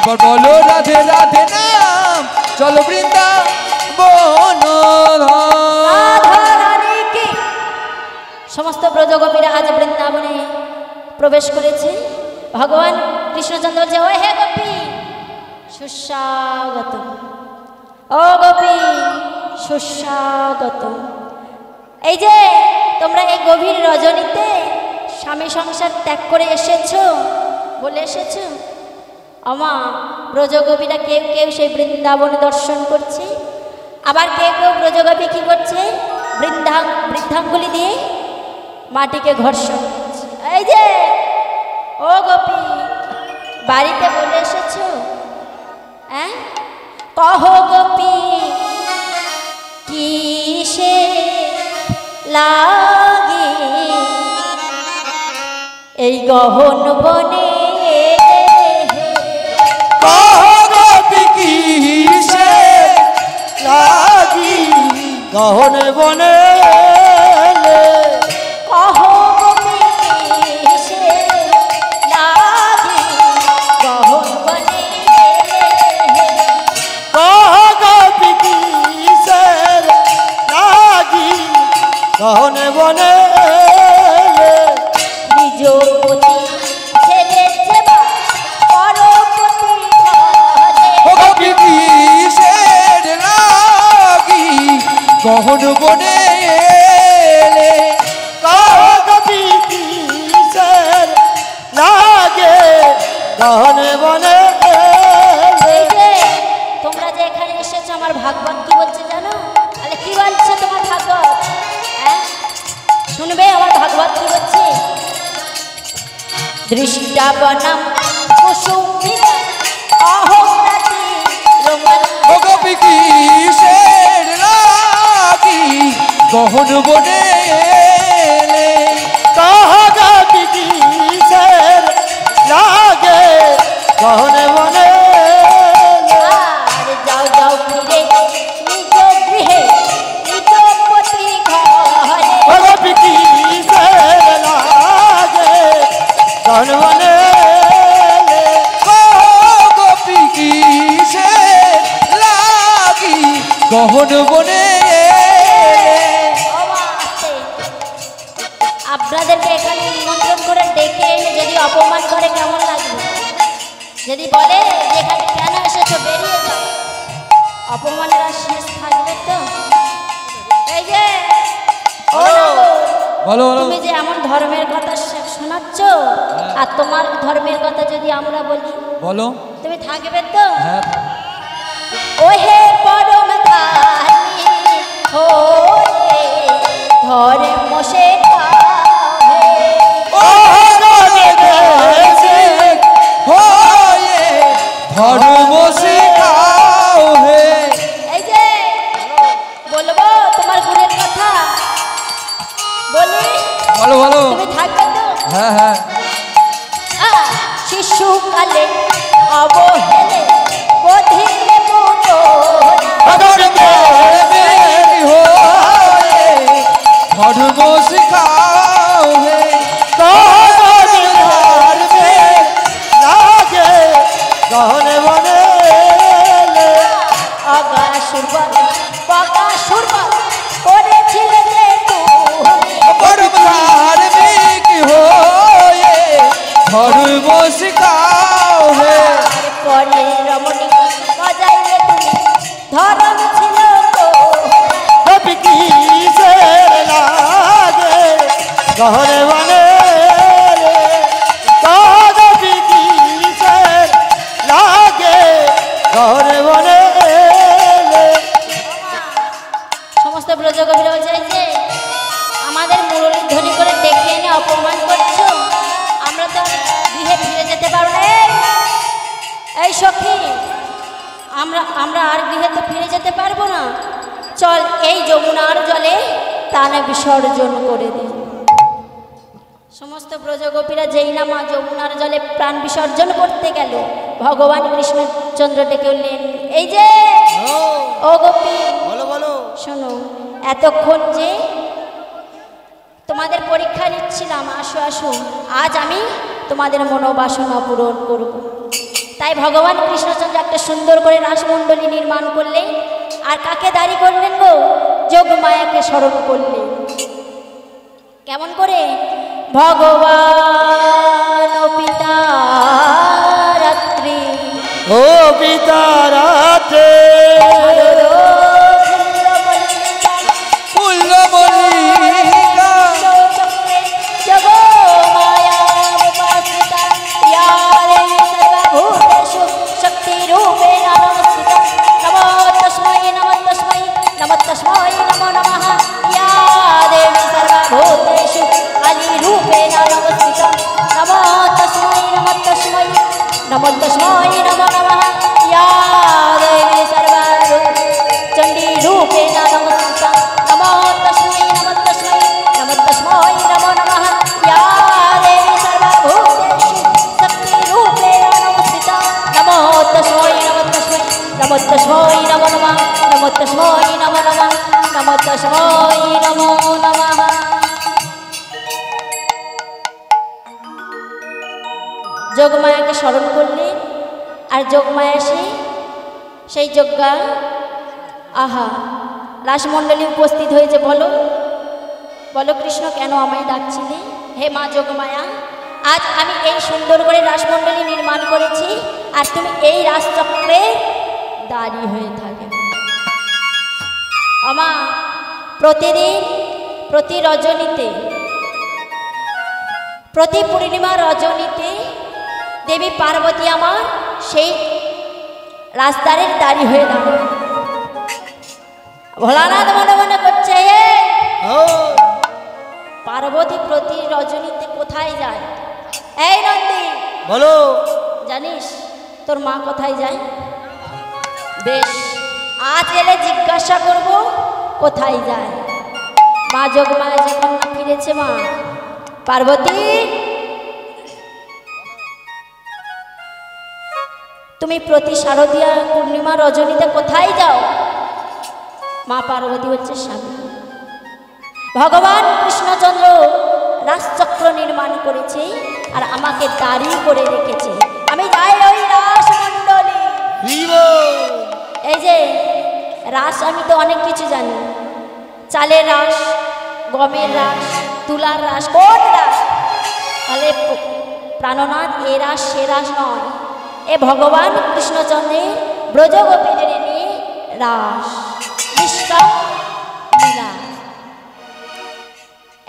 এবার বলো রাধে রাধে নাম চলো বৃন্দাবন সমস্ত ব্রজগোপীরা আজ বৃন্দাবনে প্রবেশ করেছে। ভগবান কৃষ্ণচন্দ্র যে ও হে গোপী সুস্বাগত, ও গোপী সুস্বাগত। এই যে তোমরা এই গভীর রজনীতে স্বামী সংসার ত্যাগ করে এসেছো বলে এসেছো। আমা ব্রজগোপীরা কেউ কেউ সেই বৃন্দাবন দর্শন করছে, আবার কেউ কেউ ব্রজগোপী কি করছে বৃদ্ধাঙ্গুলি দিয়ে মাটিকে ঘর্ষণ করছে। এই যে ও গোপী বাড়িতে বলে এসেছো, হ্যাঁ কহ গোপী কিসে লাগে এই গহন বনে, কহ গোপী কিসে লাগি গহন বনে, কহ গোপী কিসে লাগে গহন বনে, কহ গোপী কিসে লাগি গহন বনে, নিজ পতি ছেড়েছে বা পরপতি ঘরে, ও গোপী কিসের লাগি গহন বনে, কহ গোপী কিসের লাগে গহন বনে। এই যে তোমরা যে এখানে এসেছো আমার ভাগবত কি বলছে জানো? তাহলে কি বলছে তোমার ভাগবত? হ্যাঁ শুনবে আমার ভাগবত কি বলছে? দৃষ্টাবনম কুসুমিতা অহোরাতি রোমন, ও গোপী কিসের লাগি গহন বনে, কহ গোপী কিসের লাগে গহন বনে, আর যাও যাও ফিরে নিজ গৃহে নিজ পতি ঘরে, ও গোপী কিসের লাগে গহন বনে, কহ গোপী কিসের লাগি গহন বনে। আপনাদেরকে এখানে নিমন্ত্রণ করে ডেকে এনে যদি অপমান করে কেমন লাগবে? যদি বলে যে এখানে কেন এসেছো বেরিয়ে যাও, অপমানের আর শেষ থাকবে তো? এই যে ও বলো বলো তুমি যে এমন ধর্মের কথা শোনাচ্ছ, আর তোমার ধর্মের কথা যদি আমরা বলি বলো, তুমি থাকবে তো? হ্যাঁ ওহে পরম ধারী হোয়ে ধর্ম শেখাও হে, ধর্ম শিখাও হে। এই যে বলবো তোমার গুণের কথা বলি, বলো বলো, তুমি থাকবে তো? হ্যাঁ হ্যাঁ শিশুকালে অবহেলে বধিলে পুতো ধর্ম শিখাও হে, লাগে গহন বনে, আগা সুরবল পাকা সুরবল করেছিলে যে তুমি, পরম ধার্মিক হয়ে ধর্ম শিখাও হে, পরে রমণী বাজাইলে তুমি ধরম ছিল তো, গোপী কিসের লাগে গহন বনে, গোপী কিসের লাগে গহন বনে। সমস্ত ব্রজগোপীরা বলছে যে আমাদের মুরলী ধ্বনি করে ডেকে এনে অপমান করছো, আমরা তো গৃহে ফিরে যেতে পারবো না। এই সখী আমরা আর গৃহে তো ফিরে যেতে পারবো না, চল এই যমুনার জলে তানে বিসর্জন করে দিই। সমস্ত ব্রজগোপীরা যেই না মা যমুনার জলে প্রাণ বিসর্জন করতে গেল, ভগবান কৃষ্ণচন্দ্র ডেকে উঠলেন, এই যে ও গোপী বলো বলো, শোনো, এতক্ষণ যে তোমাদের পরীক্ষা নিচ্ছিলাম, আসো আসো, আজ আমি তোমাদের মনোবাসনা পূরণ করব। তাই তাই ভগবান কৃষ্ণচন্দ্র একটা সুন্দর করে রাসমণ্ডলী নির্মাণ করলেন। আর কাকে দাঁড়ি করলেন গো? যোগমায়াকে স্মরণ করলেন। কেমন করে? ভগবান পিতা রাত্রি ও পিতা রাতে ফুল্লমল্লিকা যোগমায়া উপাসিতা ইয়া দেবী সর্বভূতেষু শক্তিরূপেণ নমস্তুতা। নমো তস্मै নমো তস্मै নমো তস্मै নমো নমঃ। ইয়া দেবী সর্বভূতেষু কালীরূপেণ নমস্তুতা। নমো তস্मै নমো তস্मै নমো তস্मै নমো নমঃ। ইয়া দেবী চণ্ডীরূপেণ নমস্তুতা। নমো তস্मै নমো তস্मै নমো তস্मै নমো নমঃ। ইয়া দেবী সর্বভূতেষু শক্তিরূপেণ নমস্তুতা। নমো তস্मै নমো তস্मै নমো তস্मै নমো নমঃ। নমো তস্मै নমো নমঃ। নমো তস্मै নমো নমঃ। যোগমায়াকে স্মরণ করলেন। আর যোগমায়া সেই যজ্ঞা আহা রাসমণ্ডলী উপস্থিত হয়েছে। বলো বলো কৃষ্ণ কেন আমায় ডাকছিলে? হে মা যোগমায়া, আজ আমি এই সুন্দর করে রাসমণ্ডলী নির্মাণ করেছি আর তুমি এই রাজচক্রে দাঁড়িয়ে হয়ে থাকে। আমা প্রতিদিন প্রতি রজনীতে প্রতি পূর্ণিমা রজনীতে দেবী পার্বতী আমার সেই রাস্তারের দাঁড়ি হয়ে দাঁড়ায়। ভোলানাথ মনে মনে করছে পার্বতী প্রতি রজনীতে কোথায় যায়? এই নন্দী বলো, জানিস তোর মা কোথায় যায়? বেশ, আজ এলে জিজ্ঞাসা করব কোথায় যায়। মা যোগমায়া যখন না ফিরেছে, মা পার্বতী তুমি প্রতি শারদীয়া পূর্ণিমা রজনীতে কোথায় যাও? মা পার্বতী হচ্ছে স্বামী। ভগবান কৃষ্ণচন্দ্র রাজচক্র নির্মাণ করেছে আর আমাকে দাঁড়ি করে রেখেছে। আমি যাই ওই রাসমণ্ডলী। এই যে রাস, আমি তো অনেক কিছু জানি। চালের রাস, গমের রাস, তুলার রাস, কোন রাস? তাহলে প্রাণনাথ এ রাস সে রাস নয়, এ ভগবান কৃষ্ণচন্দ্রের ব্রজগোপীদের নিয়ে রাস নিষ্কাম লীলা।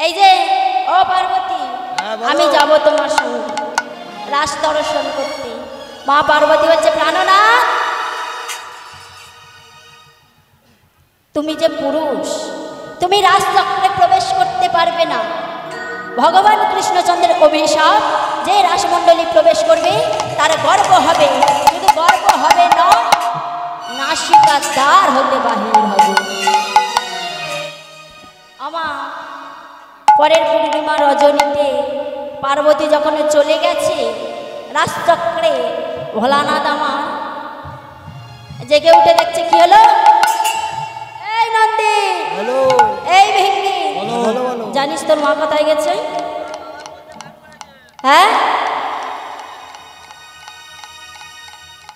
এই যে ও পার্বতী, আমি যাব তোমার সঙ্গে রাস দর্শন করতে। মা পার্বতী হচ্ছে প্রাণনাথ, তুমি যে পুরুষ, তুমি রাজচক্রে প্রবেশ করতে পারবে না। ভগবান কৃষ্ণচন্দ্রের অভিশাপ, যে রাসমণ্ডলী প্রবেশ করবে তার গর্ব হবে, শুধু গর্ব হবে না, নাসিকা দ্বার হতে বাহির হবে। আমার পরের পূর্ণিমা রজনীতে পার্বতী যখন চলে গেছে রাজচক্রে, ভোলানাথ আমার জেগে উঠে দেখছে কি হলো। এই নন্দী, এই ভিঙ্গি, জানিস তোর মা কোথায় গেছে? হ্যাঁ,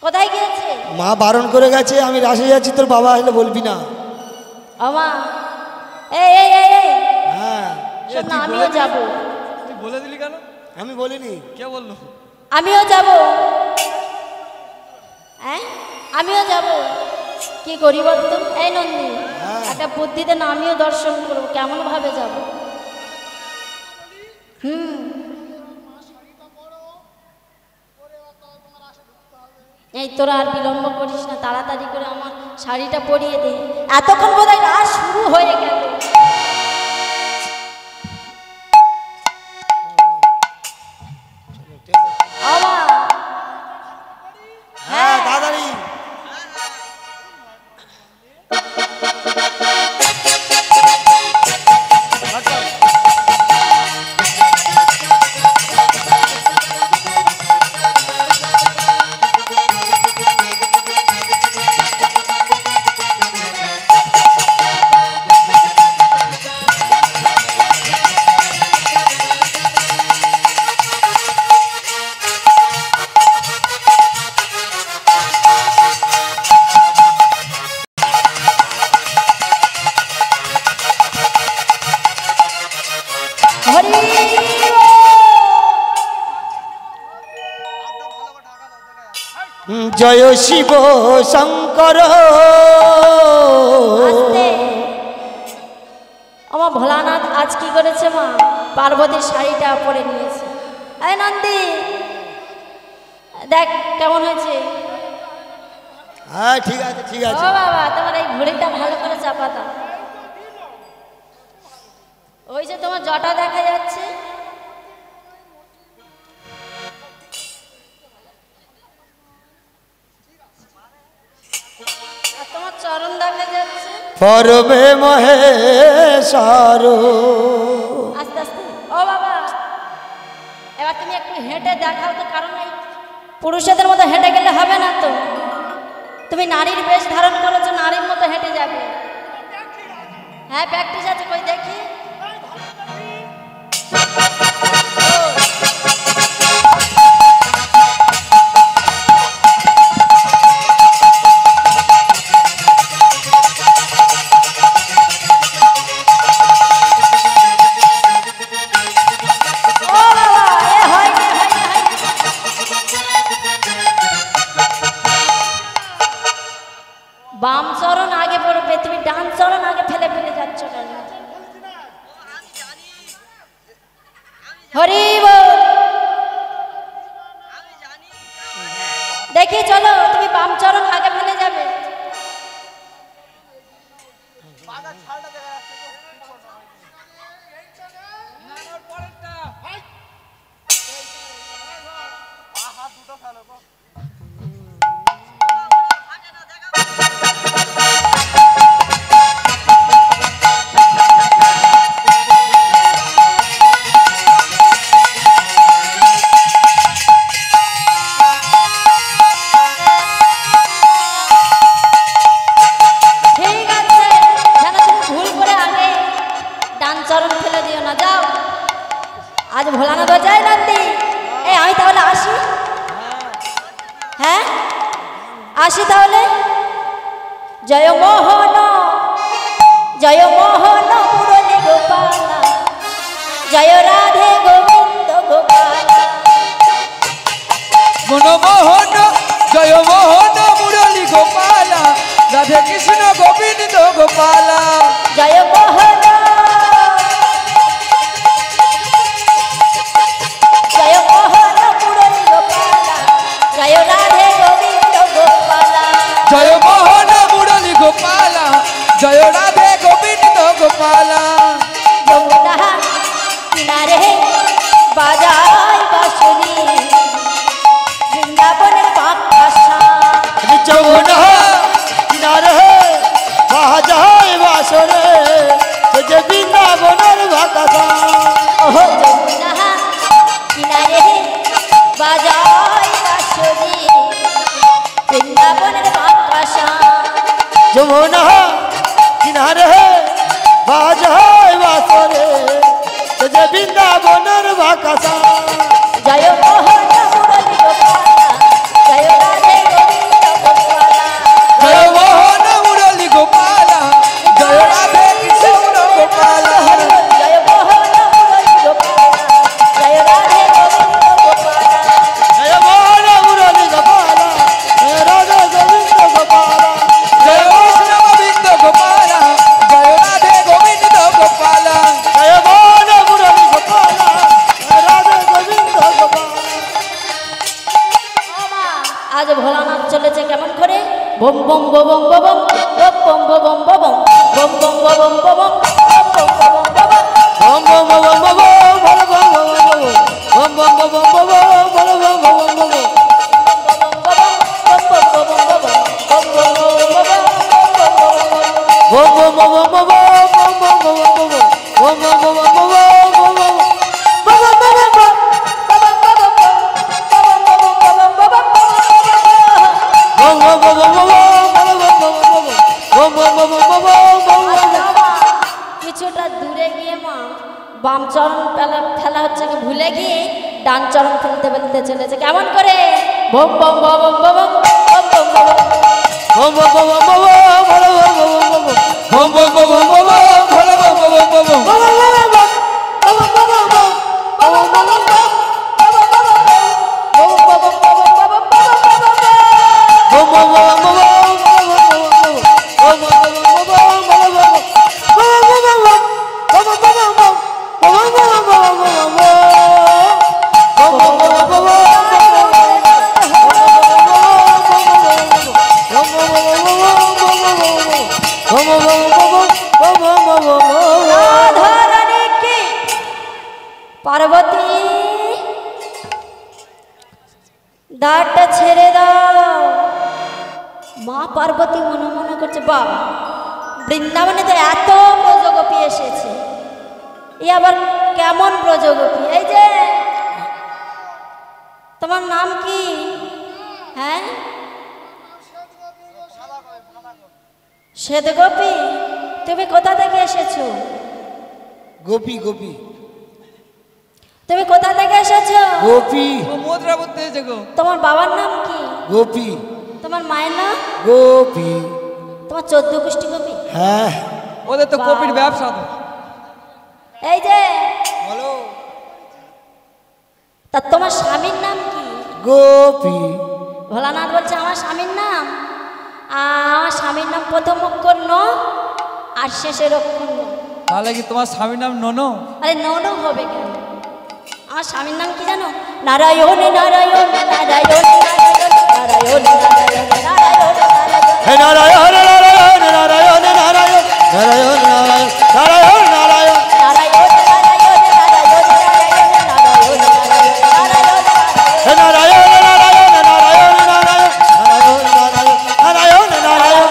কোথায় গিয়েছে? মা বারণ করে গেছে, আমি রাসে যাচ্ছি, তোর বাবা আসলে বলবি না। আমা এই এই এই এই হ্যাঁ, শোন না, আমিও যাব। তুই বলে দিলি কেন? আমি বলিনি। কে বললো? আমিও যাব। হ্যাঁ, আমিও যাব। কি করি বলতো? এই নন্দী, একটা বুদ্ধিতে না, আমিও দর্শন করবো, কেমন ভাবে যাব? এই তোরা আর বিলম্ব করিস না, তাড়াতাড়ি করে আমার শাড়িটা পরিয়ে দে। এতক্ষণ বোধহয় রাত শুরু হয়ে গেল। হ্যাঁ, তাড়াতাড়ি। জয় শিব শঙ্কর। আস্তে। আমার ভোলানাথ আজ কি করেছে মা? পার্বতীর শাড়িটা পরে নিয়েছে। এই নন্দী দেখ কেমন হয়েছে। হ্যাঁ ঠিক আছে ঠিক আছে। ও বাবা তোমার এই ঘড়িটা ভালো করে চাপা দাও। ওই যে তোমার জটা দেখা যাচ্ছে। আর তোমার চরণ দেখা যাচ্ছে। পরবে মহেশ্বর। আস্তে আস্তে। ও বাবা এবার তুমি একটু হেঁটে দেখাও তো, কারণ এই পুরুষদের মতো হেঁটে গেলে হবে না তো। তুমি নারীর বেশ ধারণ করেছো, নারীর মতো হেঁটে যাবে। হ্যাঁ প্র্যাকটিস আছে, কই দেখি। বাম চরণ আগে পড়বে, তুমি ডান চরণ আগে ফেলে ফেলে যাচ্ছ কেন? হরি বল। দেখি চলো, তুমি বাম চরণ আগে ফেলে যাবে। আজ ভোলানাথ বাজায় নন্দী। এই আমি তাহলে আসি। হ্যাঁ আসি তাহলে। জয় মোহন জয় মোহন মুরলী গোপাল, জয় রাধে গোবিন্দ গোপাল। মনমোহন জয় মোহন মুরলী গোপাল, রাধে কৃষ্ণ গোবিন্দ গোপাল। জয় মোহন জয় মোহন মুরলী গোপাল, জয় রাধে গোবিন্দ গোপাল। জয় মোহন মুরলী গোপাল, জয় রাধে গোবিন্দ গোপাল। যমুনা কিনারে বাজায় বাঁশরি, বৃন্দাবনের বাতাসা। যমুনা কিনারে বাজায় বাঁশরে, যে বৃন্দাবনের বাতাসা। ওহ যমুনা কিনারে বাজায় বাঁশরি, বৃন্দাবনের বাতাসা। যমুনা কিনারে বাজায় বাঁশরে, যে বৃন্দাবনের বাতাসা। জয় মোহন মুরলী গোপাল, জয় রাধে গোবিন্দ গোপাল। জয় মোহন মুরলী গোপাল, জয় রাধে কৃষ্ণ গোপাল। জয় মোহন মুরলী গোপাল, জয় রাধে গোবিন্দ গোপাল। জয় মোহন মুরলী গোপাল, জয় রাধে গোবিন্দ গোপাল। জয় কৃষ্ণ গোবিন্দ গোপাল, জয় রাধে গোবিন্দ গোপাল। জয় মোহন মুরলী গোপাল, জয় রাধে গোবিন্দ গোপাল। আজ ভোলানাথ চলেছে কেমন করে? বম বম বম বম বম বম বম বম বম বম বম বম বম বম বম বম বম বম বম। বম বম বম বম বম বম বম বম বম বম বম বম বম বম বম। কিছুটা দূরে গিয়ে মা বাম চরণ ফেলা হচ্ছে কি ভুলে গিয়ে ডান চরণ ফেলতে ফেলতে চলেছে কেমন করে? বম বম বম বম বম বম বম বম। বম বম বম বম বম বম বম বম বম বম বম বম বম। পার্বতী দ্বারটা ছেড়ে দাও। মা পার্বতী মনে মনে করছে বাবা বৃন্দাবনে তো এত ব্রজগোপী এসেছে, এ আবার কেমন ব্রজগোপী? এই যে তোমার নাম কি? হ্যাঁ শ্বেতগোপী, তুমি কোথা থেকে এসেছো? গোপী গোপী তুমি কোথা থেকে এসেছো? গোপী মুদ্রা করতে এসে গো। তোমার বাবার নাম কি? গোপী। তোমার মায়ের নাম? গোপী। তোমার 14 গোষ্ঠী গোপী? হ্যাঁ ওদের তো কপির ব্যবসা তো। এই যে বলো। তা তোমার স্বামীর নাম কি? গোপী। ভোলানাথ বলছে আমার স্বামীর নাম, আমার স্বামীর নাম প্রথম অক্ষর ন আর শেষের অক্ষর ন। তাহলে কি তোমার স্বামীর নাম ননো? আরে নন হবে কেন? আমার স্বামীর নাম কি জানো? নারায়ণ নারায়ণ নারায়ণ নারায়ণ নারায়ণ নারায়ণ হে নারায়ণ নারায়ণ নারায়ণ নারায়ণ নারায়ণ নারায়ণ নারায়ণ হে নারায়ণ নারায়ণ নারায়ণ নারায়ণ নারায়ণ নারায়ণ নারায়ণ।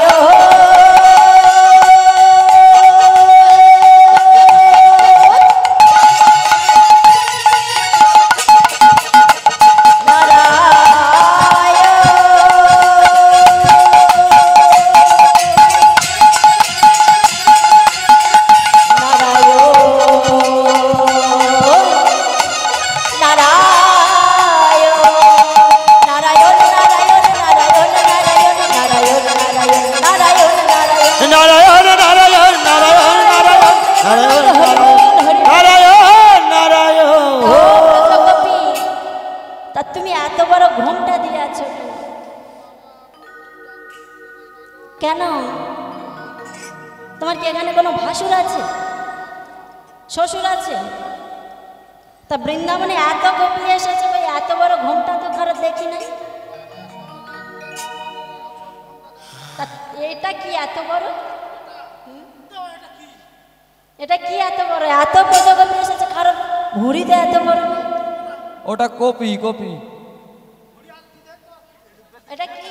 তুমি এত বড় ঘুমটা দিয়ে আছো কেন? তোমার কি এখানে কোনো ভাসুর আছে, শ্বশুর আছে? তা বৃন্দাবনে এত গোপী এসেছে, ভাই এত বড় ঘুমটা তো ঘরে দেখি নাই। তা এটা কি এত বড়? এটা কি এত বড়? এত প্রজাপতি এসেছে, কারণ ভুঁড়িতে এত বড়। ওটা কপি কপি। এটা কি?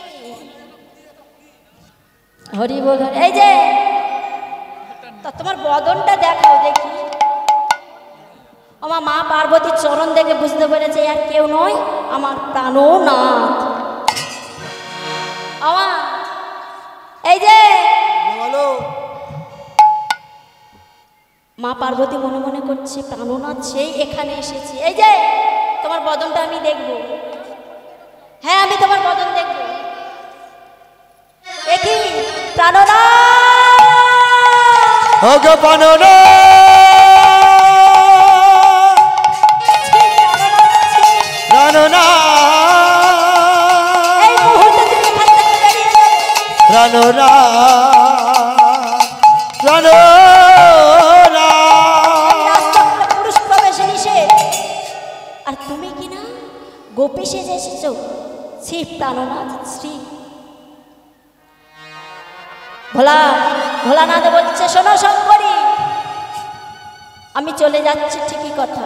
হরি বল। এই যে তা তোমার বদনটা দেখাও দেখি। আমার মা পার্বতীর চরণ দেখে বুঝতে পেরেছে আর কেউ নয়, আমার প্রাণনাথ। আমার এই যে বলো। মা পার্বতী মনে মনে করছে প্রাণনাথ সেই এখানে এসেছে। এই যে তোমার বদনটা আমি দেখব। হ্যাঁ আমি তোমার বদন দেখব। দেখি প্রাণনাথ। ওগো প্রাণনাথ। প্রাণনাথ। এই মুহূর্তে তুমি এখান থেকে বেরিয়ে যাবে। প্রাণনাথ। প্রাণনাথ। পুরুষ প্রবেশে নিষেধ, আর তুমি কি না গোপী সেজে এসেছো? শ্রী প্রাণনাথ শ্রী ভোলানাথ বলছে শোনো শঙ্করী, আমি চলে যাচ্ছি ঠিকই কথা,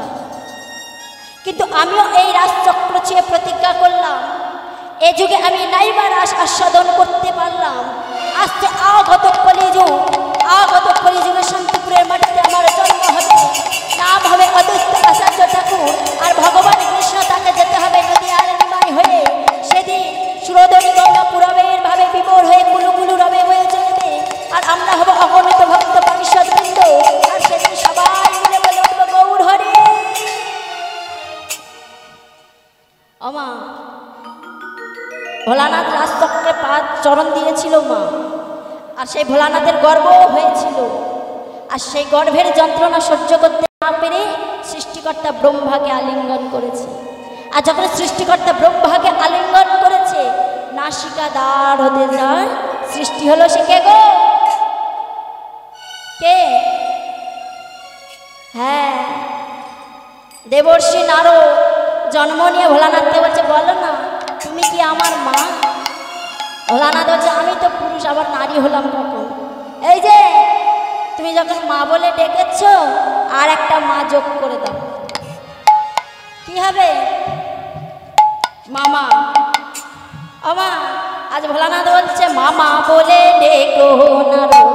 কিন্তু আমিও এই রাজচক্র চেয়ে প্রতিজ্ঞা করলাম এ যুগে আমি নাইবার রাস আস্বাদন করতে পারলাম। আজকে আগত কলিযুগে শান্তিপুরের মাটিতে আমার জন্ম হবে, নাম হবে অদ্বৈত আচার্য ঠাকুর, আর ভগবান কৃষ্ণ তাকে যেতে হবে নদীয়ার নিমাই হয়ে। সেদিন সুরধনী গঙ্গা পুরবের ভাবে বিভোর হয়ে কুলুকুলু রবে হয়ে চলবে, আর আমরা হব অগণিত ভক্ত পারিষদ বৃন্দ, আর সেদিন সবাই মিলে বলে উঠব গৌর হরি। আমা ভোলানাথ রাজচক্রে পাঁচ চরণ দিয়েছিল মা, আর সেই ভোলানাথের গর্ব হয়েছিল, আর সেই গর্ভের যন্ত্রণা সহ্য করতে না পেরে সৃষ্টিকর্তা ব্রহ্মাকে আলিঙ্গন করেছে। আর যখন সৃষ্টিকর্তা ব্রহ্মাকে আলিঙ্গন করেছে, না নাসিকা দ্বার হতে যার সৃষ্টি হলো সে কে গো? কে? হ্যাঁ, দেবর্ষি নারদ জন্ম নিয়ে ভোলানাথকে বলছে, বলো না তুমি কি আমার মা? ভোলানাথ বলছে, আমি তো পুরুষ, আবার নারী হলাম কখন? এই যে তুমি যখন মা বলে ডেকেছ, আর একটা মা যোগ করে দাও, কি হবে? মামা। আমা আজ ভোলানাথ বলছে, মামা বলে ডেকো নারদ,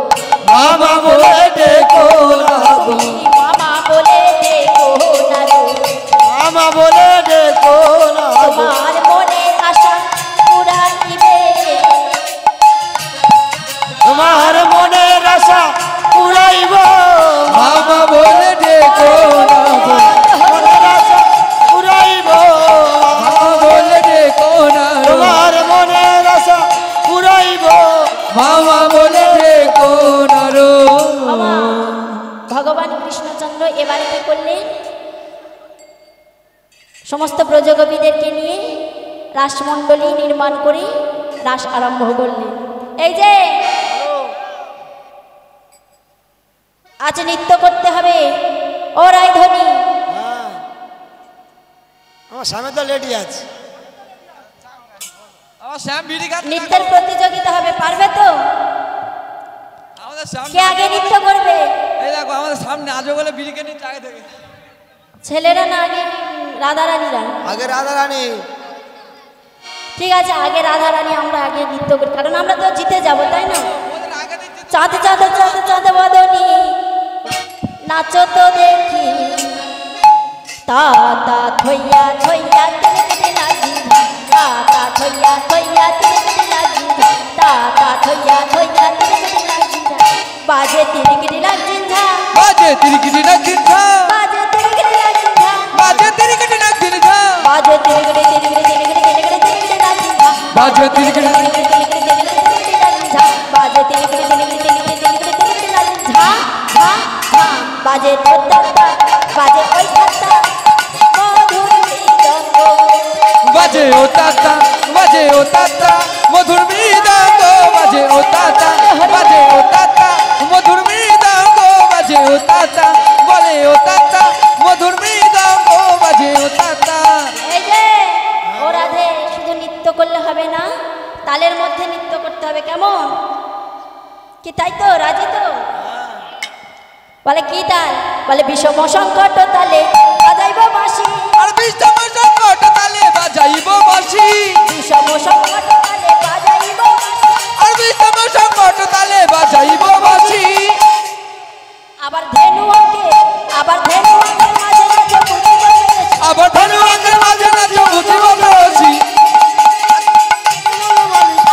মামা বলে ডেকো নারদ, তুমি মামা বলে ডেকো নারদ, মামা বলে ডেকো নারদ, তোমার মনের আশা পুরাইবে, তোমার মনের আশা পুরাইব, মামা বলে ডেকো নারদ, মনের আশা পুরাইব, মামা বলে ডেকো নারদ, তোমার মনের আশা পুরাইব, মামা বলে ডেকো নারদ। আমা ভগবান কৃষ্ণচন্দ্র এবারে কি করলেন? সমস্ত ব্রজগোপীদেরকে নিয়ে রাসমণ্ডলী নির্মাণ করে রাস আরম্ভ করলেন। এই যে আজ নৃত্য করতে হবে, ও রায়ধনী, হ্যাঁ, আমার সামনে তো লেডি আছে। আমার শ্যাম বিড়ি খাচ্ছে। নৃত্যের প্রতিযোগিতা হবে, পারবে তো? আমাদের সামনে কে আগে নৃত্য করবে? এই দেখো আমাদের সামনে আজও বলে বিড়ি কেটে নিচ্ছে আগে থেকে। ছেলেরা না আগে রাধারানীরা? আগে রাধারানী। ঠিক আছে, আগে রাধারানী, আমরা আগে নৃত্য করি, কারণ আমরা তো জিতে যাব, তাই না? ওদের আগে দিচ্ছে। চাঁদ চাঁদ চাঁদ চাঁদ বদনী নাচো তো দেখি, তা তা থইয়া থইয়া তিলকিটি লাগি, তা তা থইয়া থইয়া তিলকিটি লাগি, তা তা থইয়া থইয়া তিলকিটি লাগি, বাজে তিলকিটি লাগি ঝা, বাজে তিরিকিটি নাক দিনছা, বাজে তিলকিটি লাগি ঝা, বাজে তিরিকিটি নাক দিনছা, বাজে তিলকিটি তিলকিটি তিলকিটি তিলকিটি তিলকিটি লাগি ঝা, বাজে তিরিকিটি তিলকিটি তিলকিটি তিলকিটি তিলকিটি লাগি ঝা, বাজে তিলকিটি তিলকিটি তিলকিটি তিলকিটি তিলকিটি লাগি ঝা ঝা ঝা, বাজে তোত্তা বাজে ওই খাতা মধুর মৃদঙ্গ, বাজে ও তাতা, বাজে ও তাতা মধুর মৃদঙ্গ, বাজে ও তাতা, বাজে ও তাতা মধুর মৃদঙ্গ, বাজে ও তাতা, বলে ও তাতা মধুর মৃদঙ্গ, বাজে ও তাতা। এই যে ও রাধে, শুধু নৃত্য করলে হবে না, তালের মধ্যে নৃত্য করতে হবে, কেমন? কি তাই তো? রাজি তো? বলে কি তাল? বলে বিষম সংকট তালে বাজাইব বাঁশি, আর বিষম সংকট তালে বাজাইব বাঁশি, বিষম সংকট তালে বাজাইব বাঁশি, আর বিষম সংকট তালে বাজাইব বাঁশি। আবার ধেনু অঙ্কে, আবার ধেনু অঙ্কের মাঝে নাচো বুঝিব পেরেছি, আবার ধনু অঙ্কের মাঝে নাচো বুঝিব পেরেছি,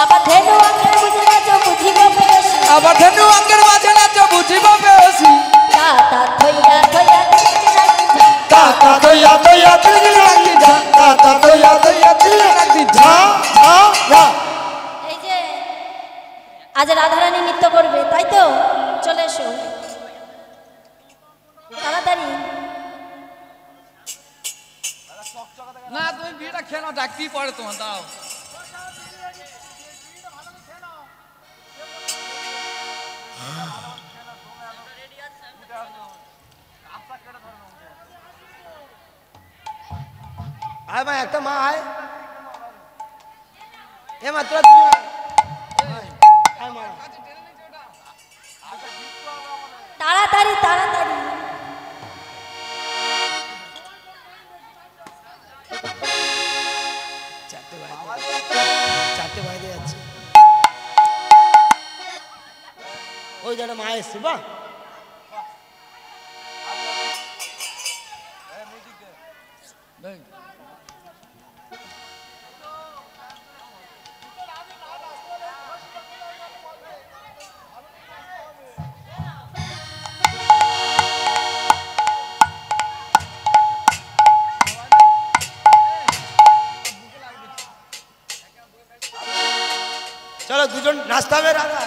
আবার ধেনু অঙ্কের বুঝে নাচো বুঝিব পেরেছি, আবার ধনু অঙ্কের মাঝে নাচো বুঝিব পেরেছি, তা তা থইয়া থইয়া তিলকিটি লাগি ঝা, তাতা তৈয়া তৈয়া তিলকি লাগি যা, তাতা তৈয়া তৈয়া তিলকি লাগি যা, যা, যা। এই যে আজ রাধারানী নৃত্য করবে, তাই তো? চলে এসো তাড়াতাড়ি। না তুমি বিয়েটা খেয়ে নাও, ডাকতেই পড়ে তোমার, দাও। আয় ভাই, একটা মা আয়, এ মাত্র দুজন আয়। আয় মা। তাড়াতাড়ি তাড়াতাড়ি। চারটে বাইরে যাচ্ছে, ওই জায়গাটা মা এসছে, বাহ। চলো দুজন নাচতে হবে রাধা।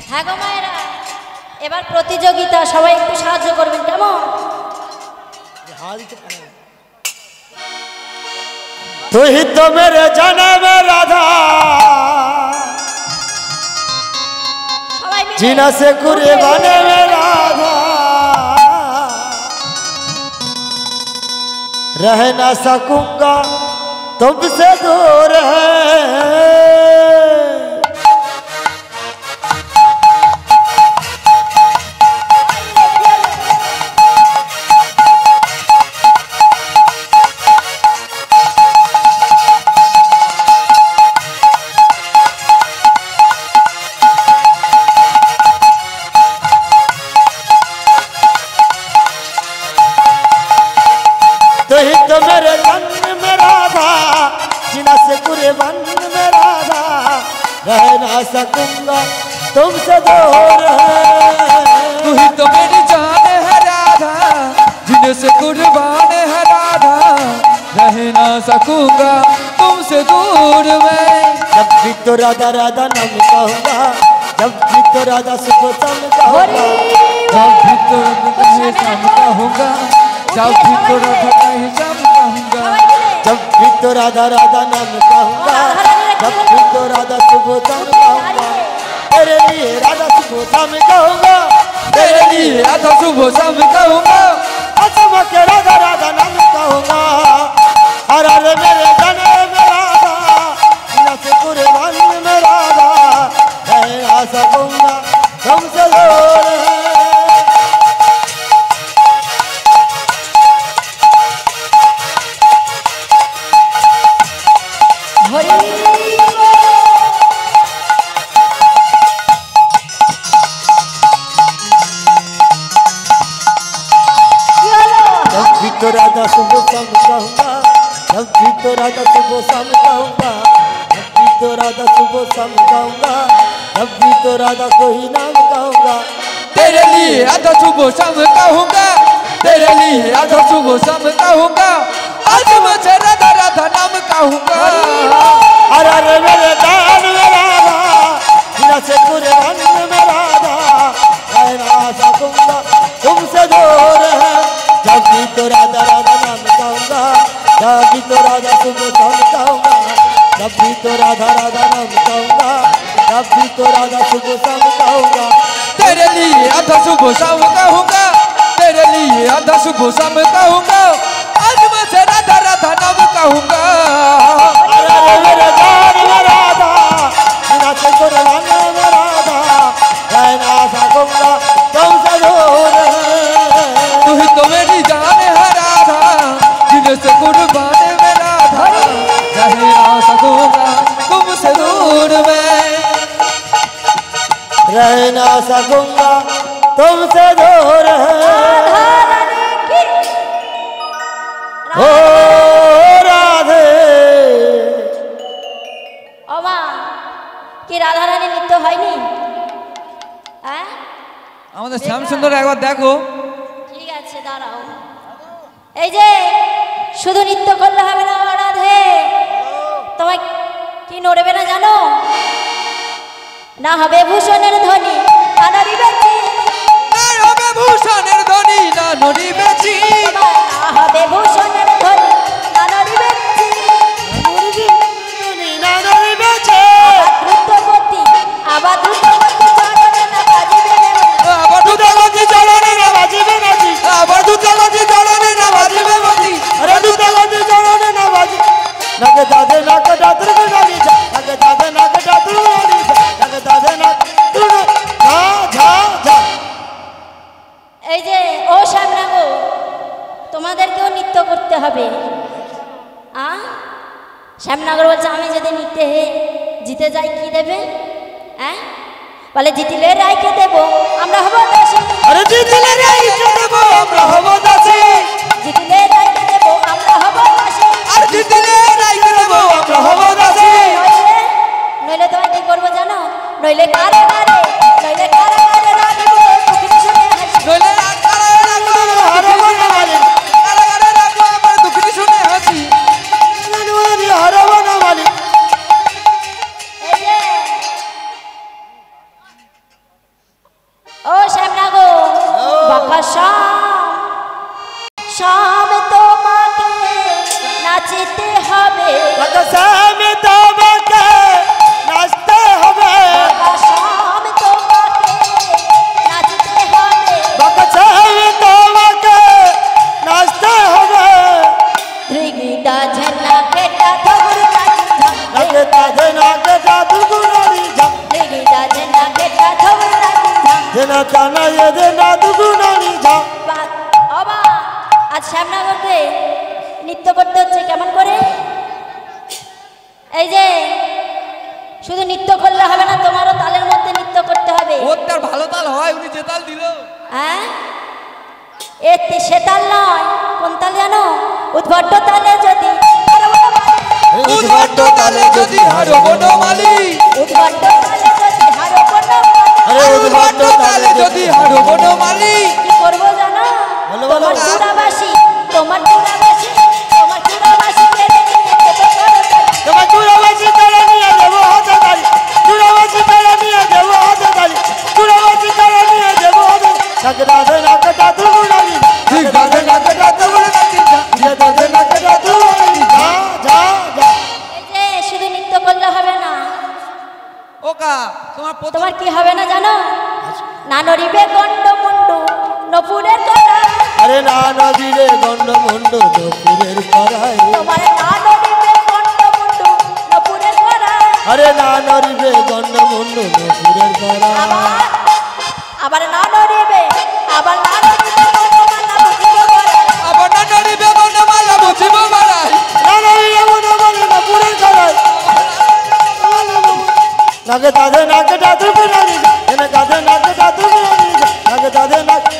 হ্যাঁ গো মায়েরা, এবার প্রতিযোগিতা, সবাই একটু সাহায্য করবেন, কেমন? হাওয়া দিতে পারে। तू ही तो मेरे जन्म राधा সবাই মিলে जीना से कुर्बाने में राधा रह ना सकूंगा तुमसे दूर है तो ही तो मेरे मन में राधा जीना से कुर्बान में राधा रह ना सकूंगा तुमसे दूर है तू ही तो मेरी जान है राधा जिनसे कुर्बान है राधा रह ना सकूंगा तुमसे दूर मैं जब भी तो राधा राधा नाम कहूँगा जब भी तो राधा सुबह शाम कहूँगा जब भी तो कहीं शाम कहूँगा जब भी तो राधा कहीं शाम कहूँगा जब भी तो राधा राधा नाम कहूँगा जब भी तो राधा सुबह शाम कहूँगा तेरे लिए राधा सुबह शाम कहूँगा तेरे लिए राधा सुबह शाम कहूँगा असम के राधा राधा नाम कहूँगा हर हर मेरे जने में राधा जीना से कुर्बान में राधा रह ना सकूंगा तुमसे दूर है जब भी तो राधा सुबह शाम कहूँगा जब भी तो राधा सुबह शाम कहूँगा जब भी तो राधा सुबह शाम कहूँगा जब भी तो राधा कोई नाम कहूँगा तेरे लिए राधा सुबह शाम कहूँगा तेरे लिए राधा सुबह शाम कहूँगा आज मुझे राधा राधा नाम कहूँगा अरे अरे मेरे दान में राधा जीना से कुर्बान में राधा रह ना सकूंगा तुमसे दूर है जब भी तो राधा राधा नाम कहूँगा जब भी तो राधा सुबह शाम कहूँगा जब भी तो राधा राधा नाम कहूँगा जब भी तो राधा सुबह शाम कहूँगा तेरे लिए राधा सुबह शाम कहूँगा तेरे लिए राधा सुबह शाम कहूँगा आज मुझे राधा राधा नाम कहूँगा अरे अरे मेरे जान में राधा जीना से कुर्बान में राधा रह ना सकूंगा तुमसे दूर है तू ही तो मेरी जान है राधा जिनसे कुर्बान में राधा रह ना सकूंगा तुमसे दूर मैं रह ना सकूंगा तुमसे दूर है ओ राधे ওমা কি রাধা রানী নৃত্য হয়নি হ্যাঁ আমাদের শ্যাম সুন্দর একবার দেখো ঠিক আছে দাঁড়াও এই যে শুধু নৃত্য করলে হবে না ও রাধে তোমায় কি নড়বে না জানো না হবে ভূষণের ধ্বনি না নড়িবে না হবে ভূষণের ধ্বনি না নড়িবে চির। না হবে ভূষণের ধ্বনি না নড়িবে দ্রুতগতি আবার দ্রুতগতি চরণে না বাজিবে আবার দ্রুতগতি চরণে না বাজিবে বাজি আবার দ্রুতগতি চরণে না বাজিবে বাজি अरे दूतगति चढ़ने ना बाजी नग दादे नाक दादर गाली जा नग दादे नाक दादर गाली जा नग दादे नाक तुनो झा झा झा এই যে ও সামনা গো তোমাদেরকেও নৃত্য করতে হবে শ্যামনগর বলছে আমি যদি নিতে জিতে যাই কি দেবে হ্যাঁ বলে জিতলে রায়কে দেব আমরা হব দাসী अरे जीतले राईके देबो আমরা হব দাসী জিতলে রায়কে দেব আমরা হব দাসী আর জিতলে রাইকে দেব আমরা হব দাসী নইলে তোমায় কি করবো জানো নইলে কারাগারে রাখিব দুঃখিনী শুনে হাসি নইলে কারাগারে রাখবো হারবো না মালিক কারাগারে রাখবো আমার দুঃখিনী শুনে হাসি ননুরি হারবো না মালিক এই যে ও শ্যামনগর বাঁকা শাম তোমাকে নাচতে হবে নৃত্য করলে হবে না, তোমারও তালের মধ্যে নৃত্য করতে হবে। ওর তার ভালো তাল হয়, উনি যে তাল দিল। হ্যাঁ, সে তাল নয়, কোন তাল জানো? উদ্ভট তালে যদি উদ্ভট তালে যদি হারো বনমালী, উদ্ভট তালে যদি হারো আরে উদ্ভট তালে যদি হারো বনমালী। কি করবো জানো? বলো, বলো। তোমার চূড়াবাসী, তোমার চূড়াবাসী, তোমার চূড়াবাসী কেড়ে নিয়ে যেতে পারো তালি। তোমার চূড়াবাসী তারা নিয়ে দেবো হাতে তালি, চূড়াবাসী তারা নিয়ে দেবো হাতে তালি, চূড়াবাসী তারা নিয়ে দেবো হাতে। নাকে রাধে নাকে দাদু গুণালি, ঠিক গাছে নাকে ডাতে বলে নাকি যা, যে দাদে নাকে দাদু গুণালি। যা যা যা। এই যে শুধু নৃত্য করলে হবে না, ওকা তোমার প্রথম তোমার কি হবে না জানো? না নড়িবে গন্ড মুন্ডু নপুরের করা, আরে না নদীরে গন্ড মন্ড নপুরের করায়, তোমার না নড়িবে গন্ড মুন্ডু নপুরের করা। আরে না নরিবে গন্ড মন্ড নপুরের করায়। আবার না নড়িবে, আবার না নড়িবে বনমালা বুঝিব বড়াই। আবার না নড়িবে বনমালা বুঝিব বড়াই। না নরিবে বনমালা নপুরের করায়। নাকে দাদে নাকে দাদু গুণালি, এনে দাদে নাকে দাদু গুণালি, নাকে দাদে নাকে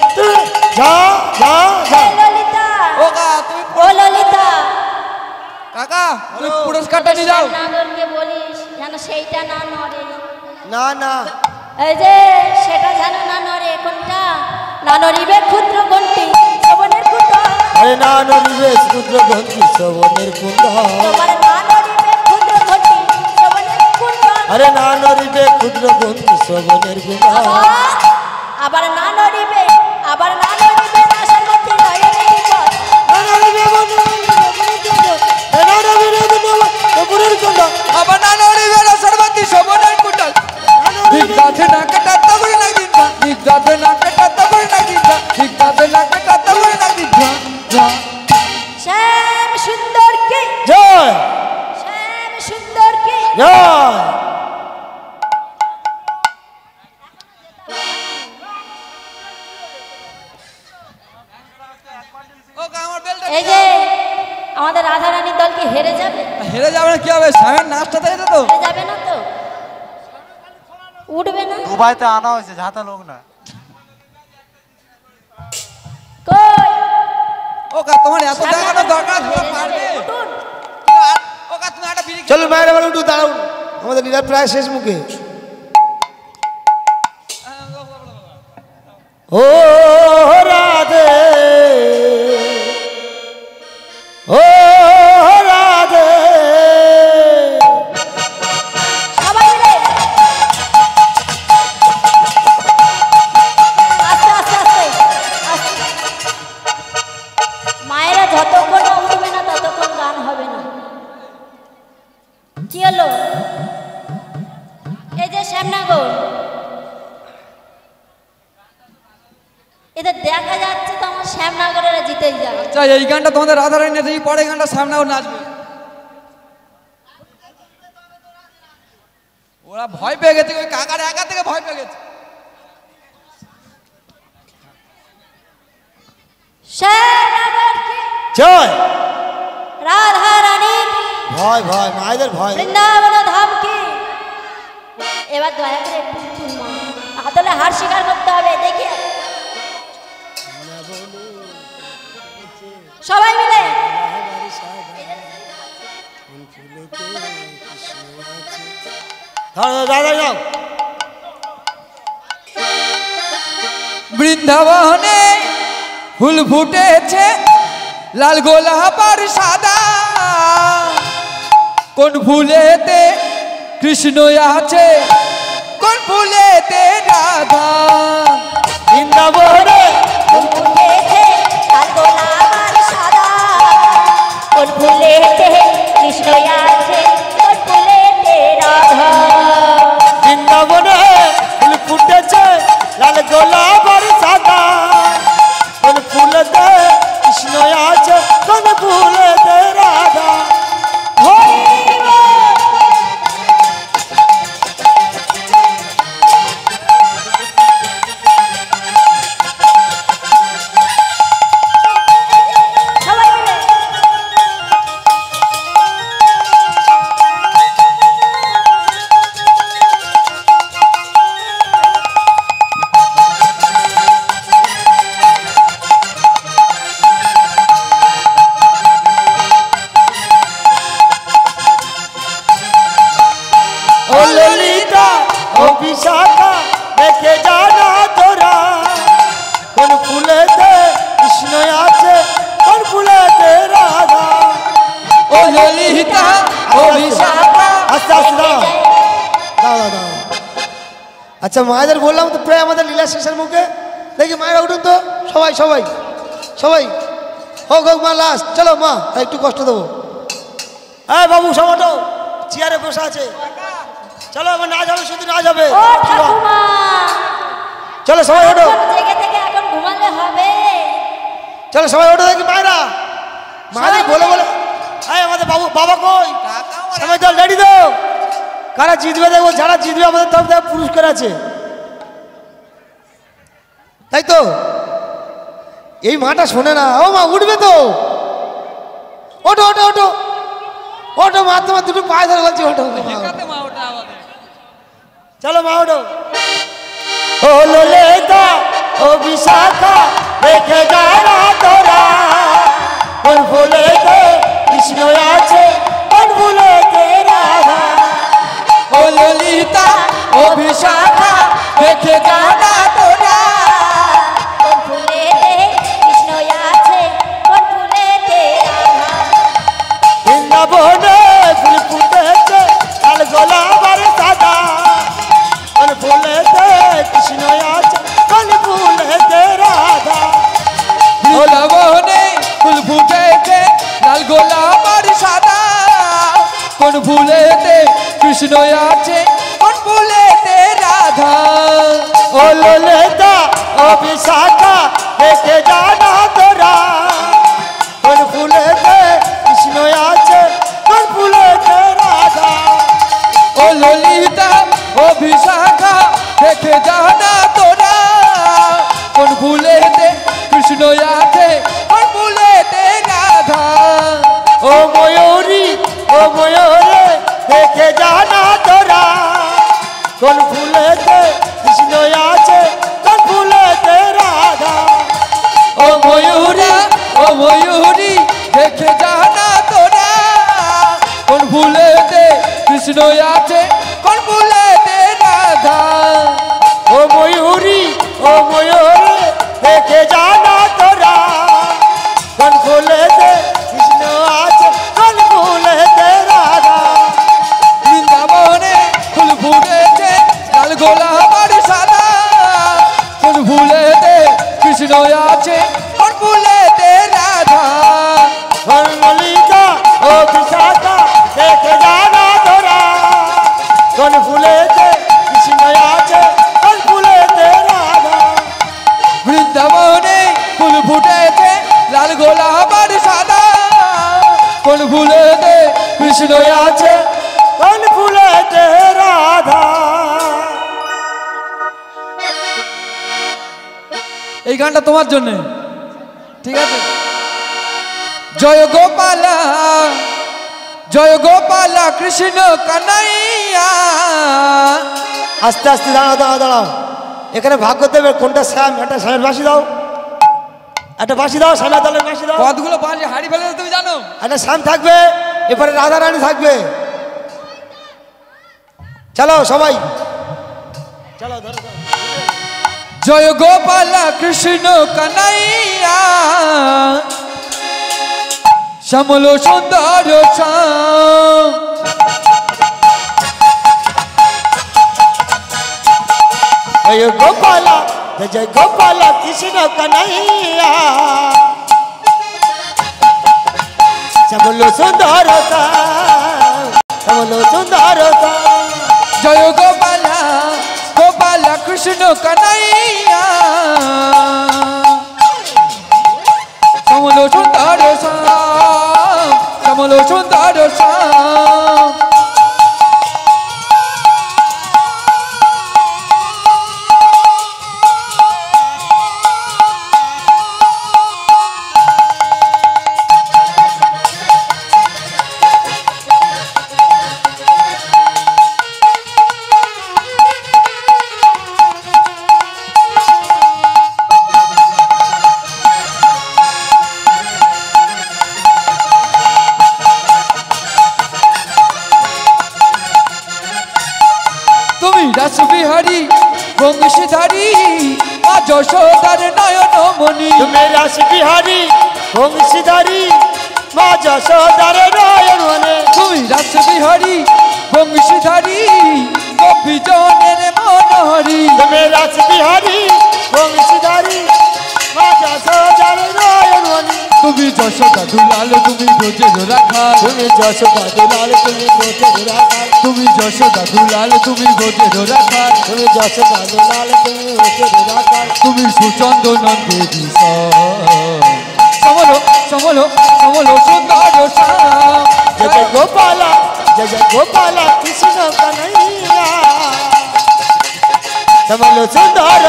যা যা যা। এই ললিতা, ওকা তুমি ও ললিতা, কাকা তুমি পুরস্কারটা নিয়ে যাও। নাগরকে বলিস যেন সেইটা না নড়ে। না না এই যে সেটা যেন না নড়ে। কোনটা? না নড়িবে ক্ষুদ্র গন্টি শ্রবণের কুণ্ড, আরে না নরিবে ক্ষুদ্র গন্তি শ্রবণের কুণ্ড, তোমার না নড়িবে ক্ষুদ্র গন্টি শ্রবণের কুণ্ড। আরে না নরিবে ক্ষুদ্র গন্তি শ্রবণের কুণ্ড, আবার না নড়িবে, আবার না নড়িবে আশার মধ্যে নয়নের পথ। না নরিবে বনমালা নপুরের কুণ্ড, এ না নরিবে বনমালা নপুরের কুণ্ড, আবার না নড়িবে রসরবতী শোভনের কুণ্ডল। ঠিক গাছে নাকে ডাতে বলে নাকি যা, ঠিক গাছে নাকে ডাতে বলে নাকি যা, ঠিক গাছে নাকে ডাতে বলে নাকি যা, যা। শ্যাম সুন্দর কি, জয় শ্যাম সুন্দর কি। জয়। ওকা আমার বেলটা এই যে আমাদের রাধারানীর দল কি হেরে যাবে? হেরে যাবে না কি হবে, স্বামীর নাচটা দেখে তো। হেরে যাবে না তো? উঠবে না? দুবাইতে আনা হয়েছে যাতে লোক না। কই ওকা তোমার এত দেখানো দরকার হেরে যাবে, পারবে। উঠুন। ওকা তুমি একটা বিড়ি চলো মায়ের বলে উঠু দাঁড়াও, আমাদের লীলার প্রায় শেষ মুখে। ও রাধে ও রাধে, সবাই মিলে আস্তে আস্তে আস্তে আস্তে। মায়েরা যতক্ষণ না উঠবে না ততক্ষণ গান হবে না। কি হলো? এই যে শ্যামনগর, এদের দেখা যাচ্ছে তো আমার শ্যামনগরেরা জিতেই যাবে। আচ্ছা এই গানটা তোমাদের রাধারানী নেচে, পরে এই গানটা সামনে ওর নাচবে। ওরা ভয় পেয়ে গেছে, ওই কাকার একা থেকে ভয় পেয়ে গেছে। শ্যামনগর কি, জয়। রাধা রানী কি, ভয় ভয় মায়েদের ভয়। বৃন্দাবন ধাম কি। এবার দয়া করে একটু উঠুন মা, আদলে হার স্বীকার করতে হবে। দেখি সবাই মিলে দাদা যাও। বৃন্দাবনে ফুল ফুটেছে লাল গোলাপ আর সাদা, কোন ফুলেতে কৃষ্ণ আছে, কোন ফুলেতে রাধা। বৃন্দাবনে ফুল ফুটেছে লাল গোলাপ আর সাদা, কোন ফুলেতে কৃষ্ণ আছে, কোন ফুলেতে রাধা। বৃন্দাবনে ফুল ফুটেছে লাল গোলাপ আর সাদা, কোন ফুলেতে কৃষ্ণ আছে, কোন ফুলেতে রাধা। বিশাখা দেখে জানা তোরা কোন ফুলেতে কৃষ্ণ আছে কোন ফুলেতে রাধা ও ললিতা ও বিশাখা আস্তে আস্তে দাও দাও দাও আচ্ছা মায়েদের বললাম তো প্রায় আমাদের লীলা শেষের মুখে দেখি মায়েরা উঠুন তো সবাই সবাই সবাই হোক হোক মা লাস্ট চলো মা একটু কষ্ট দেবো হ্যাঁ বাবু সবাটো চেয়ারে বসে আছে চলো আমার না যাবে শুধু না যাবে ও ঠাকুমা চলো সবাই ওঠো জেগে থেকে এখন ঘুমালে হবে চলো সবাই ওঠো দেখি মায়েরা মায়েদের বলে বলে হ্যাঁ আমাদের বাবু বাবা কই সবাই দল রেডি তো কারা জিতবে দেখবো যারা জিতবে আমাদের তরফ থেকে পুরস্কার আছে তাই তো এই মাটা শোনে না ও মা উঠবে তো ওঠো ওঠো ওঠো ওঠো মা তোমার দুটো পায়ে ধরে বলছি ওঠো চলো মা ওঠো ও ললিতা ও বিশাখা দেখে যারা তোরা কোন ফুলেতে কৃষ্ণ আছে কোন ফুলেতে রাধা ও ললিতা ও বিশাখা দেখে জানা তোরা কোন ফুলেতে কৃষ্ণ আছে কোন ফুলেতে রাধা বৃন্দাবনে ফুল ফুটেছে লাল গোলাপ আর সাদা কোন ফুলেতে কৃষ্ণ আছে কোন ফুলেতে রাধা বৃন্দাবনে ফুল ফুটেছে লাল গোলাপ আর সাদা কোন ফুলেতে কৃষ্ণ আছে কোন ফুলেতে রাধা ও ললিতা ও বিশাখা দেখে জানা তোরা কোন ফুলেতে কৃষ্ণ আছে কোন ফুলেতে রাধা ও ললিতা ও বিশাখা দেখে জানা তোরা কোন ফুলেতে কৃষ্ণ আছে কোন ফুলেতে রাধা ও ময়ূরী ও ময়ূরে দেখে জানা তোরা কোন ফুলেতে কৃষ্ণ আছে কোন ফুলেতে রাধা ও ময়ূরা ও ময়ূরী দেখে জানা তোরা কোন ফুলেতে কৃষ্ণ আছে কোন ফুলেতে রাধা ও ময়ূরী ও ময়ূরে দেখে জানা তোরা কোন ফুলেতে কৃষ্ণ আছে কোন ফুলেতে রাধা বৃন্দাবনে ফুল ফুটেছে লাল গোলাপ আর সাদা কোন ফুলেতে কৃষ্ণ আছে কোন ফুলেতে রাধা ললিতা ও বিশাখা দেখে জানা তোরা কোন ফুলেতে কৃষ্ণ আছে কোন ফুলেতে রাধা বৃন্দাবনে ফুল ফুটেছে লাল গোলাপ আর সাদা কোন ফুলেতে কৃষ্ণ আছে কোন ফুলেতে রাধা এই গানটা তোমার জন্য ঠিক আছে জয় গোপালা কৃষ্ণ কানাইয়া আস্তে আস্তে দাঁড়াও দাঁড়াও দাঁড়াও এখানে ভাগ করতে হবে কোনটা শ্যাম একটা শ্যামের বাসি দাও একটা বাসি দাও শ্যামের দলের বাসি দাও কতগুলো বাজে হাড়ি ফেলে তুমি জানো একটা শ্যাম থাকবে এবারে রাধা রানী থাকবে চলো সবাই চলো ধরো ধরো। জয় গোপালা কৃষ্ণ কানাইয়া শ্যামল সুন্দর শ্যাম জয় গোপালা জয় গোপালা কৃষ্ণ কানাইয়া শ্যামল সুন্দরতা শ্যামল সুন্দরতা জয় গোপালা কৃষ্ণ কানাইয়া শ্যামল সুন্দর শ্যাম শ্যামল সুন্দর শ্যাম রাসবিহারী বংশীধারী মা যশোদার নয়ন মণি তুমি রাসবিহারী বংশীধারী মা যশোদার নয়ন মণি তুমি রাসবিহারী বংশীধারী গোপীজনের মনোহরি তুমি রাসবিহারী বংশীধারী মা যশোদার নয়ন মণি তুমি যশোদা দুলাল তুমি ব্রজের রাখাল তুমি যশোদা দুলাল তুমি ব্রজের রাখাল তুমি যশোদা দুলাল তুমি ব্রজের রাখাল তুমি যশোদা দুলাল তুমি ব্রজের রাখাল তুমি সুচন্দন দেবী সমলো সমলো সমলো সুন্দর শ্যাম जय जय गोपाला जय जय गोपाला कृष्ण कन्हैया समलो सुंदर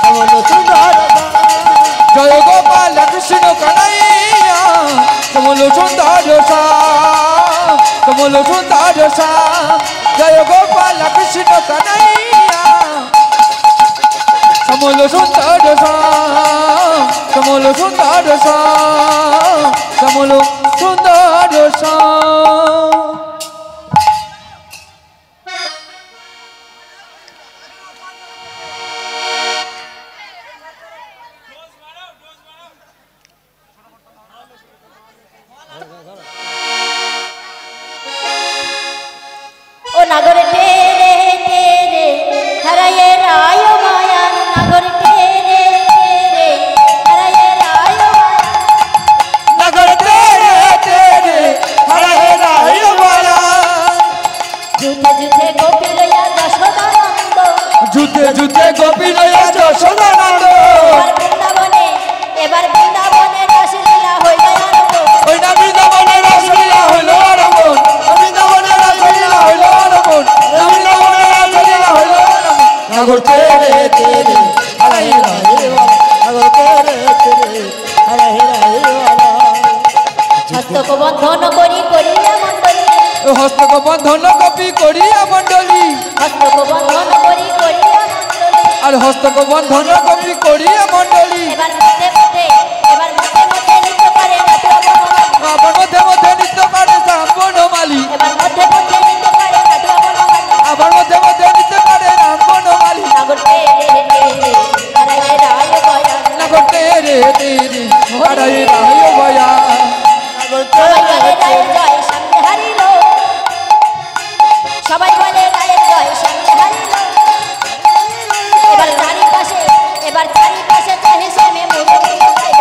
समलो सुंदर জয় গোপাল কৃষ্ণ কানাইয়া সমলো সুন্দর শ্যাম সমলো সুন্দর শ্যাম জয় গোপাল কৃষ্ণ কানাইয়া সমলো সুন্দর শ্যাম সমলো সুন্দর শ্যাম সমলো সুন্দর শ্যাম ओ नागर तेरे तेरे हराये राय माया नागर तेरे तेरे हराये राय नगर तेरे तेरे हरे राय वाला जुते जुते गोपी लया दशोदानंद जुते जुते गोपी लया যশোদানন্দ এবার বৃন্দাবনে রাসলীলা হইল আরম্ভ ওই না বৃন্দাবনে রাসলীলা হইল আরম্ভ বৃন্দাবনে রাসলীলা হইল আরম্ভ বৃন্দাবনে রাসলীলা হইল আরম্ভ नगर तेरे तेरे हरे हरे वाला नगर तेरे तेरे हरे हरे वाला হস্তক বন্ধন করি করিয়া মণ্ডলী হস্তক বন্ধন কপি করিয়া মণ্ডলী হস্তক বন্ধন করি করিয়া মণ্ডলী আর হস্তক বন্ধন কপি করিয়া মণ্ডলী এবার মধ্যে মধ্যে নৃত্য করে আবার মধ্যে মধ্যে নৃত্য করে বনমালী এবার মধ্যে নৃত্য করে আবার মধ্যে মধ্যে নৃত্য করে বনমালী নাগর তেরে তেরে হরায়ে রায় গয়া নগর তেরে তেরে হরে রায় ভয়া नगर সবাই तेरे বলে রায়ের জয় সামনে হারিল সবাই বলে রায়ের জয় সামনে হারিল এবার চারিপাশে চাহে শ্যামে মুরলী গাইল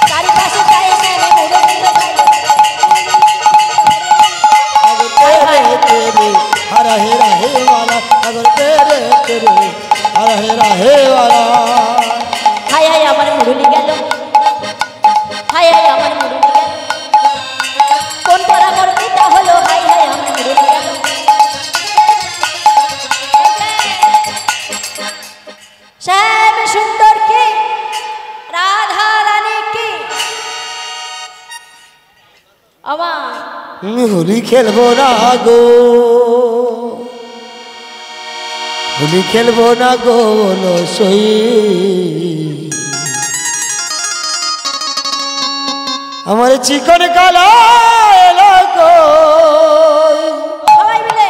চারিপাশে চাহে শ্যামে মুরলী গাইল नगर तेरे तेरे हरे हरे वाला नगर तेरे तेरे हरे हरे वाला হায় হায় আমার মুরলী গেল হায় হায় আমার মুরলী গেল কোন পরামর্শিতা হলো হায় হায় আমার মুরলী গেল শ্যাম সুন্দর কি রাধা রানী কি আমার होली खेलबो ना गो होली खेलबो ना गो बोलो सोई हमारे चिकन काला एलो गो সবাই মিলে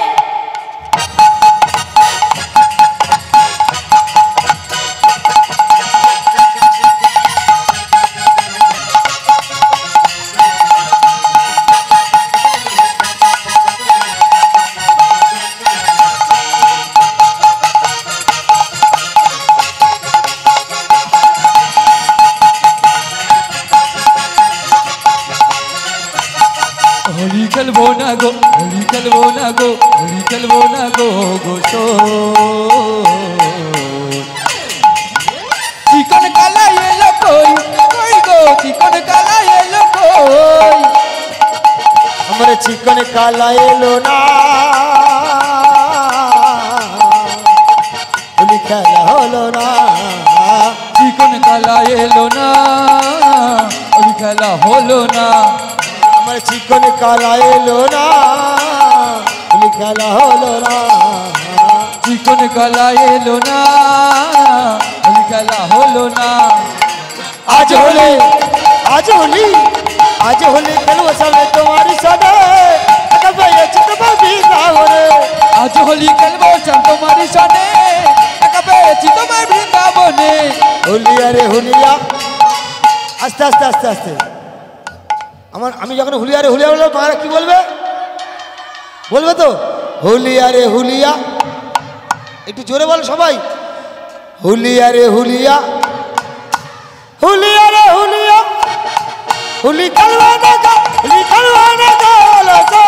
হোলি খেলবো না গো হোলি খেলবো না গো হোলি খেলবো না গো গোসো চিকন কালা এলো কই কই গো চিকন কালা এলো কই हमारे चिकन काला एलो ना होली खेला हलो ना চিকন কালা এলো না ওই খেলা হলো না हमारे चिकन काला एलो ना होली खेला हलो ना চিকন কালা এলো না ওই খেলা হলো না आज होली आज होली आज होली खेलो समय तुम्हारी सदा अगर भाई चित बाबू তোমারই সনে একা পেয়েছি তোমায় বৃন্দাবনে। হুলিয়া রে হুলিয়া, আস্তে আস্তে আস্তে আস্তে। আমি যখন হুলিয়া রে হুলিয়া বলবো মারা কি বলবে? বলবে তো হুলিয়া রে হুলিয়া, একটু জোরে বল সবাই। হুলিয়া রে হুলিয়া, হুলিয়া রে হুলিয়া, হুলি কালওয়ানা কা, হুলি কালওয়ানা কা লসা।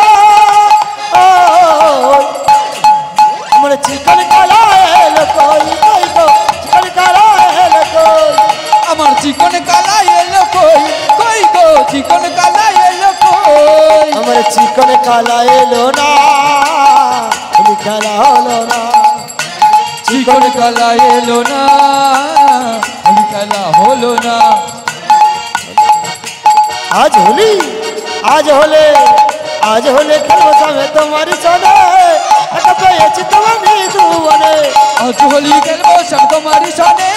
আমার চিকন কালা এলো কই কই গো, চিকন কালা এলো কই। আমার চিকন কালা এলো কই কই গো, চিকন কালা এলো কই। আমার চিকন কালা এলো না, হুলি কালা হলো না। চিকন কালা এলো না, হোলি খেলা হলো না। আজ হোলি, আজ হলে, আজ হলে খেলবো সামনে তোমার সনে একা পেয়েছি তোমার নিধুবনে। আজ হোলি খেলবো সব তোমারই সনে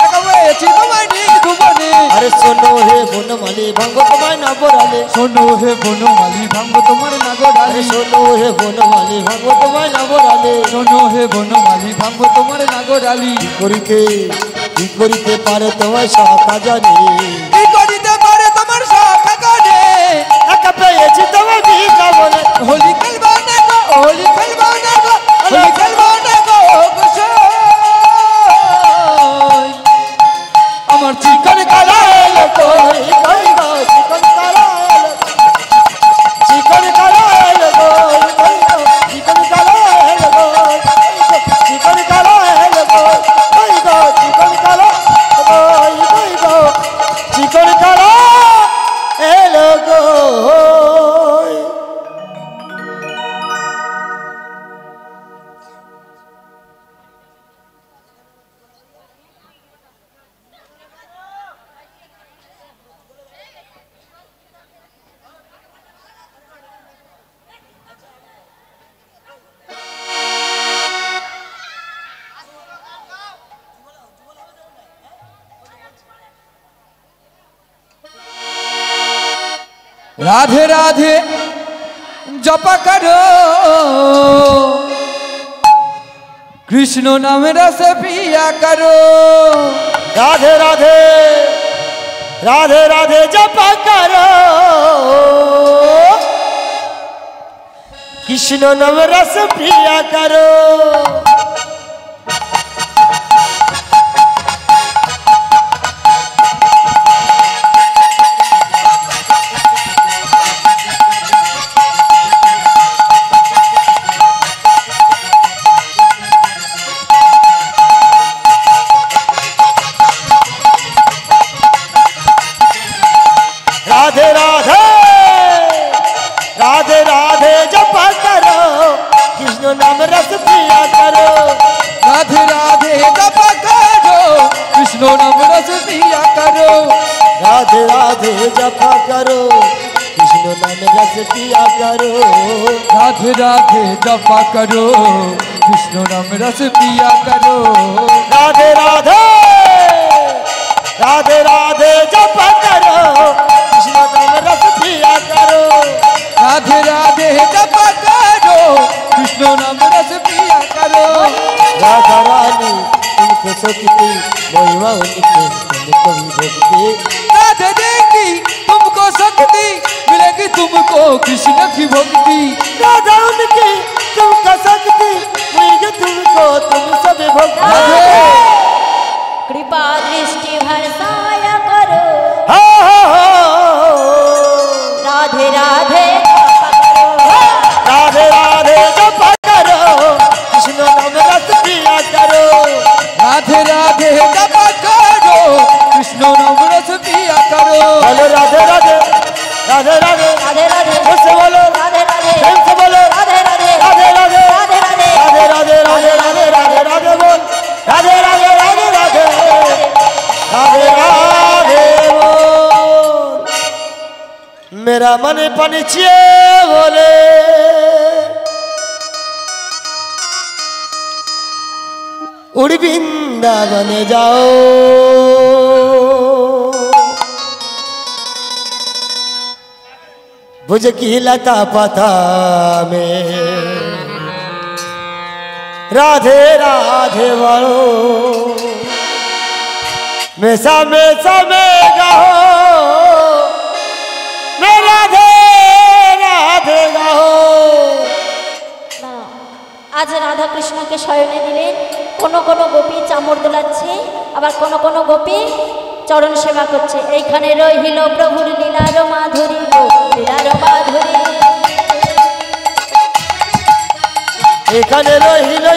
একা পেয়েছি তোমায় নিধুবনে। আরে শোনো হে বনমালী ভাঙ্গো তোমায় না বরালে, শোনো হে বনমালী ভাঙ্গো তোমার আরে নাগরালি। শোনো হে বনমালী ভাঙ্গো তোমায় না বরালে। শোনো হে বনমালী ভাঙ্গো তোমার নাগরালি। কি করিতে পারে তোমায় শাখা জানি, কি করিতে পারে তোমার শাখা কানে। একা পেয়েছি তোমার বৃন্দাবনে। হোলি খেলবো না গো, হোলি খেলবো না গো, হোলি খেলবো না গো গোসাই। আমার চিকন কালা এলো কই কই গো, চিকন কালা এলো, চিকন কালা এলো কই কই গো, চিকন কালা এলো কই, চিকন কালা এলো কই কই গো, চিকন কালা কই কই গো, চিকন কালা এলো কই। राधे राधे जपा करो कृष्ण नाम रस पिया करो। राधे राधे राधे राधे जपा करो कृष्ण नाम रस पिया करो। राधे राधे राधे राधे जपा करो कृष्ण नाम रस पिया करो। राधे राधे जपा करो कृष्ण नाम रस पिया करो। राधे राधे जपा करो कृष्ण नाम रस पिया करो। राधे राधे जपा करो कृष्ण नाम रस पिया करो। राधे राधे राधे राधे जपा करो कृष्ण नाम रस पिया करो। राधे राधे जपा करो कृष्ण नाम रस पिया करो। राधा रानी तुमको शक्ति महिमा उनके तुमको भी भक्ति। राधे देगी तुमको शक्ति मिलेगी तुमको कृष्ण की भक्ति। राधा उनकी तुमको शक्ति मिलेगी तुमको तुम सब भक्ति। कृपा दृष्टि भरसाया करो। राधे राधे राधे राधे जपा करो कृष्ण नाम रस पिया करो। राधे राधे जपा करो कृष्ण नाम रस पिया करो। बोलो राधे राधे राधे राधे राधे राधे से बोलो राधे राधे प्रेम से बोलो राधे राधे राधे राधे राधे राधे राधे राधे राधे राधे राधे राधे बोल राधे राधे राधे राधे राधे राधे बोल। मेरा मन पनिछिए बोले उड़ वृंदावन जाओ। भुज की लता पता में राधे राधे बड़ो मेसा मेसा में गाओ मैं राधे राधे गाओ। আজ রাধা কৃষ্ণকে শয়নে দিলেন, কোনো কোনো গোপী চামড় দোলাচ্ছে, আবার কোনো কোনো গোপী চরণ সেবা করছে। এইখানে রহিল প্রভুর লীলার মাধুরী, লীলার মাধুরী। এখানে রহিল